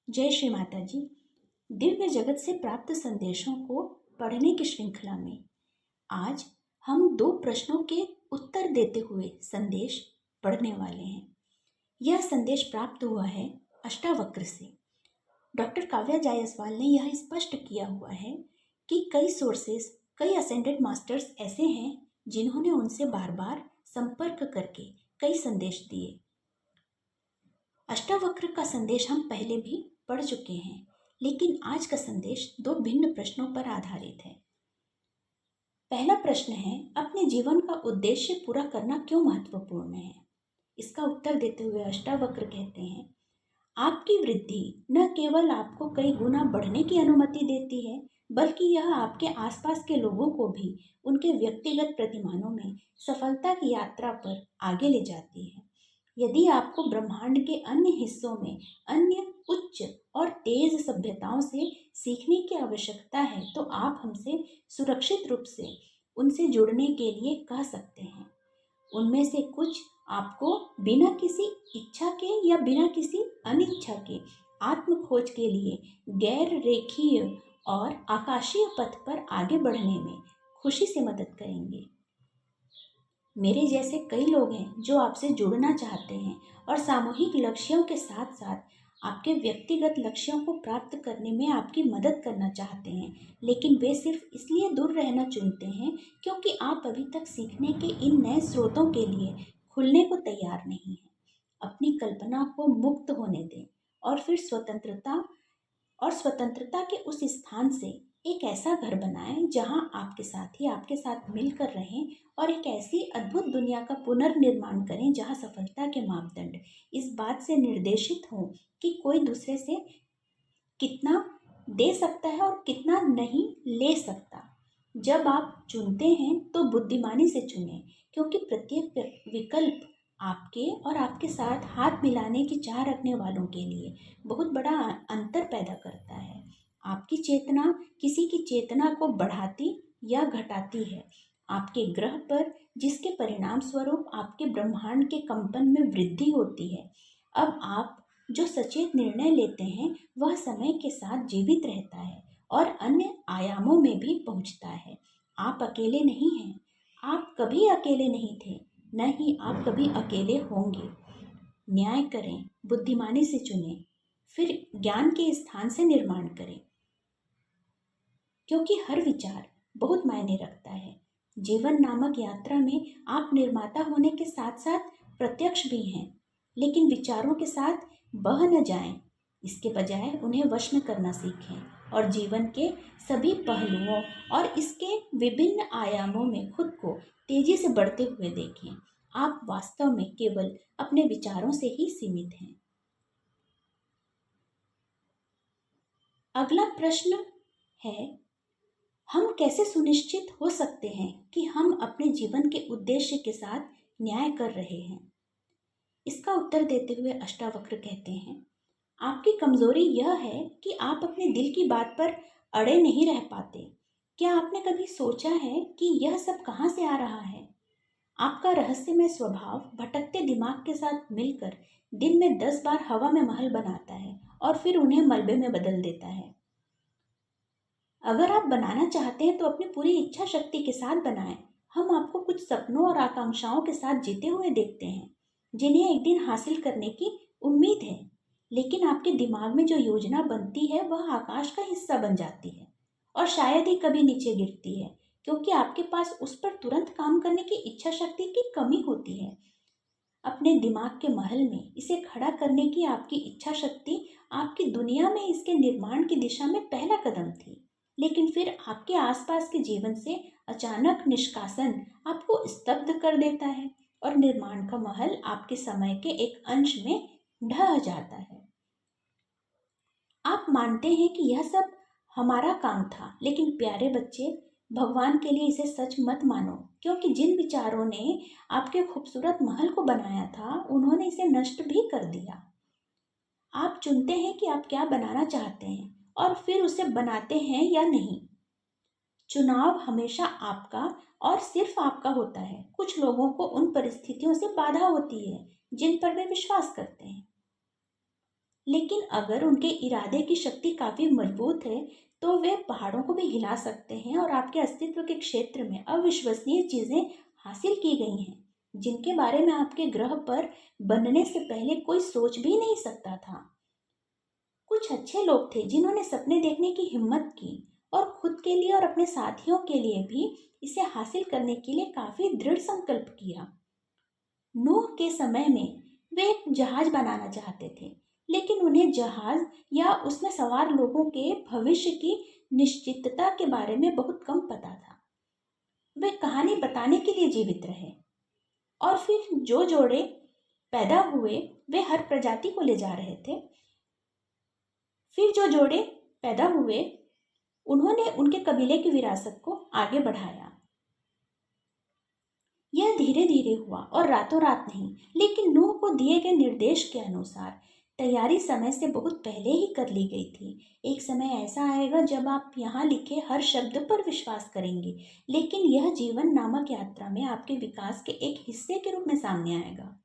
जय श्री माता जी। दिव्य जगत से प्राप्त संदेशों को पढ़ने की श्रृंखला में आज हम दो प्रश्नों के उत्तर देते हुए संदेश पढ़ने वाले हैं। यह संदेश प्राप्त हुआ है अष्टावक्र से। डॉक्टर काव्या जायसवाल ने यह स्पष्ट किया हुआ है कि कई सोर्सेस, कई असेंडेड मास्टर्स ऐसे हैं जिन्होंने उनसे बार बार संपर्क करके कई संदेश दिए। अष्टावक्र का संदेश हम पहले भी पढ़ चुके हैं, लेकिन आज का संदेश दो भिन्न प्रश्नों पर आधारित है। पहला प्रश्न है, अपने जीवन का उद्देश्य पूरा करना क्यों महत्वपूर्ण है। इसका उत्तर देते हुए अष्टावक्र कहते हैं, आपकी वृद्धि न केवल आपको कई गुना बढ़ने की अनुमति देती है, बल्कि यह आपके आसपास के लोगों को भी उनके व्यक्तिगत प्रतिमानों में सफलता की यात्रा पर आगे ले जाती है। यदि आपको ब्रह्मांड के अन्य हिस्सों में अन्य उच्च और तेज सभ्यताओं से सीखने की आवश्यकता है, तो आप हमसे सुरक्षित रूप से उनसे जुड़ने के लिए कह सकते हैं। उनमें से कुछ आपको बिना किसी इच्छा के या बिना किसी अनिच्छा के आत्म खोज के लिए गैर रेखीय और आकाशीय पथ पर आगे बढ़ने में खुशी से मदद करेंगे। मेरे जैसे कई लोग हैं जो आपसे जुड़ना चाहते हैं और सामूहिक लक्ष्यों के साथ साथ आपके व्यक्तिगत लक्ष्यों को प्राप्त करने में आपकी मदद करना चाहते हैं, लेकिन वे सिर्फ इसलिए दूर रहना चुनते हैं क्योंकि आप अभी तक सीखने के इन नए स्रोतों के लिए खुलने को तैयार नहीं हैं। अपनी कल्पना को मुक्त होने दें और फिर स्वतंत्रता के उस स्थान से एक ऐसा घर बनाएं जहां आपके साथी आपके साथ मिलकर रहें और एक ऐसी अद्भुत दुनिया का पुनर्निर्माण करें जहां सफलता के मापदंड इस बात से निर्देशित हों कि कोई दूसरे से कितना दे सकता है और कितना नहीं ले सकता। जब आप चुनते हैं तो बुद्धिमानी से चुनें, क्योंकि प्रत्येक विकल्प आपके और आपके साथ हाथ मिलाने की चाह रखने वालों के लिए बहुत बड़ा अंतर पैदा करता है। आपकी चेतना किसी की चेतना को बढ़ाती या घटाती है आपके ग्रह पर, जिसके परिणाम स्वरूप आपके ब्रह्मांड के कंपन में वृद्धि होती है। अब आप जो सचेत निर्णय लेते हैं वह समय के साथ जीवित रहता है और अन्य आयामों में भी पहुंचता है। आप अकेले नहीं हैं, आप कभी अकेले नहीं थे, न ही आप कभी अकेले होंगे। न्याय करें, बुद्धिमानी से चुनें, फिर ज्ञान के स्थान से निर्माण करें, क्योंकि हर विचार बहुत मायने रखता है। जीवन नामक यात्रा में आप निर्माता होने के साथ साथ प्रत्यक्ष भी हैं, लेकिन विचारों के साथ बह न जाएं। इसके बजाय उन्हें वश में करना सीखें और जीवन के सभी पहलुओं और इसके विभिन्न आयामों में खुद को तेजी से बढ़ते हुए देखें। आप वास्तव में केवल अपने विचारों से ही सीमित हैं। अगला प्रश्न है, हम कैसे सुनिश्चित हो सकते हैं कि हम अपने जीवन के उद्देश्य के साथ न्याय कर रहे हैं। इसका उत्तर देते हुए अष्टावक्र कहते हैं, आपकी कमजोरी यह है कि आप अपने दिल की बात पर अड़े नहीं रह पाते। क्या आपने कभी सोचा है कि यह सब कहाँ से आ रहा है। आपका रहस्यमय स्वभाव भटकते दिमाग के साथ मिलकर दिन में 10 बार हवा में महल बनाता है और फिर उन्हें मलबे में बदल देता है। अगर आप बनाना चाहते हैं तो अपनी पूरी इच्छा शक्ति के साथ बनाएं। हम आपको कुछ सपनों और आकांक्षाओं के साथ जीते हुए देखते हैं, जिन्हें एक दिन हासिल करने की उम्मीद है, लेकिन आपके दिमाग में जो योजना बनती है वह आकाश का हिस्सा बन जाती है और शायद ही कभी नीचे गिरती है, क्योंकि आपके पास उस पर तुरंत काम करने की इच्छा शक्ति की कमी होती है। अपने दिमाग के महल में इसे खड़ा करने की आपकी इच्छा शक्ति आपकी दुनिया में इसके निर्माण की दिशा में पहला कदम थी, लेकिन फिर आपके आसपास के जीवन से अचानक निष्कासन आपको स्तब्ध कर देता है और निर्माण का महल आपके समय के एक अंश में ढह जाता है। आप मानते हैं कि यह सब हमारा काम था, लेकिन प्यारे बच्चे, भगवान के लिए इसे सच मत मानो, क्योंकि जिन विचारों ने आपके खूबसूरत महल को बनाया था उन्होंने इसे नष्ट भी कर दिया। आप चुनते हैं कि आप क्या बनाना चाहते हैं और फिर उसे बनाते हैं या नहीं। चुनाव हमेशा आपका और सिर्फ आपका होता है। कुछ लोगों को उन परिस्थितियों से बाधा होती है जिन पर वे विश्वास करते हैं। लेकिन अगर उनके इरादे की शक्ति काफ़ी मजबूत है तो वे पहाड़ों को भी हिला सकते हैं और आपके अस्तित्व के क्षेत्र में अविश्वसनीय चीज़ें हासिल की गई हैं जिनके बारे में आपके ग्रह पर बनने से पहले कोई सोच भी नहीं सकता था। कुछ अच्छे लोग थे जिन्होंने सपने देखने की हिम्मत की और खुद के लिए और अपने साथियों के लिए भी इसे हासिल करने के लिए काफ़ी दृढ़ संकल्प किया। नूह के समय में वे एक जहाज बनाना चाहते थे, लेकिन उन्हें जहाज या उसमें सवार लोगों के भविष्य की निश्चितता के बारे में बहुत कम पता था। वे कहानी बताने के लिए जीवित रहे और फिर जो जोड़े पैदा हुए वे हर प्रजाति को ले जा रहे थे। फिर जो जोड़े पैदा हुए उन्होंने उनके कबीले की विरासत को आगे बढ़ाया। यह धीरे धीरे हुआ और रातों रात नहीं, लेकिन नूह को दिए गए निर्देश के अनुसार तैयारी समय से बहुत पहले ही कर ली गई थी। एक समय ऐसा आएगा जब आप यहाँ लिखे हर शब्द पर विश्वास करेंगे, लेकिन यह जीवन नामक यात्रा में आपके विकास के एक हिस्से के रूप में सामने आएगा।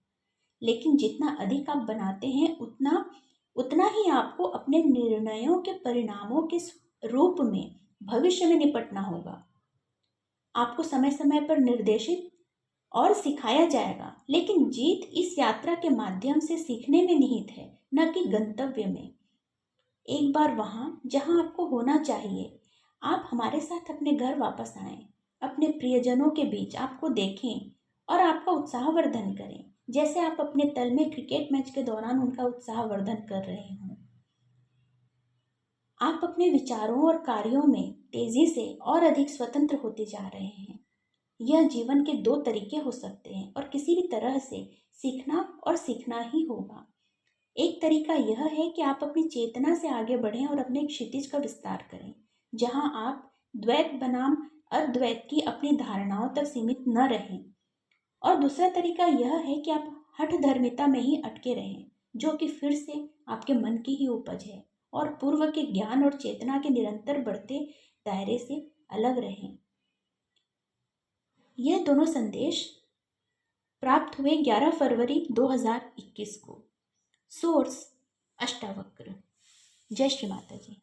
लेकिन जितना अधिक आप बनाते हैं उतना उतना ही आपको अपने निर्णयों के परिणामों के रूप में भविष्य में निपटना होगा। आपको समय समय पर निर्देशित और सिखाया जाएगा, लेकिन जीत इस यात्रा के माध्यम से सीखने में निहित है, न कि गंतव्य में। एक बार वहाँ जहाँ आपको होना चाहिए, आप हमारे साथ अपने घर वापस आएं, अपने प्रियजनों के बीच आपको देखें और आपका उत्साहवर्धन करें, जैसे आप अपने तल में क्रिकेट मैच के दौरान उनका उत्साहवर्धन कर रहे हों। आप अपने विचारों और कार्यों में तेजी से और अधिक स्वतंत्र होते जा रहे हैं। यह जीवन के दो तरीके हो सकते हैं और किसी भी तरह से सीखना और सीखना ही होगा। एक तरीका यह है कि आप अपनी चेतना से आगे बढ़ें और अपने क्षितिज का विस्तार करें, जहां आप द्वैत बनाम अद्वैत की अपनी धारणाओं तक सीमित न रहें। और दूसरा तरीका यह है कि आप हठ धर्मिता में ही अटके रहें, जो कि फिर से आपके मन की ही उपज है और पूर्व के ज्ञान और चेतना के निरंतर बढ़ते दायरे से अलग रहें। यह दोनों संदेश प्राप्त हुए 11 फरवरी 2021 को। सोर्स अष्टावक्र। जय श्री माता जी।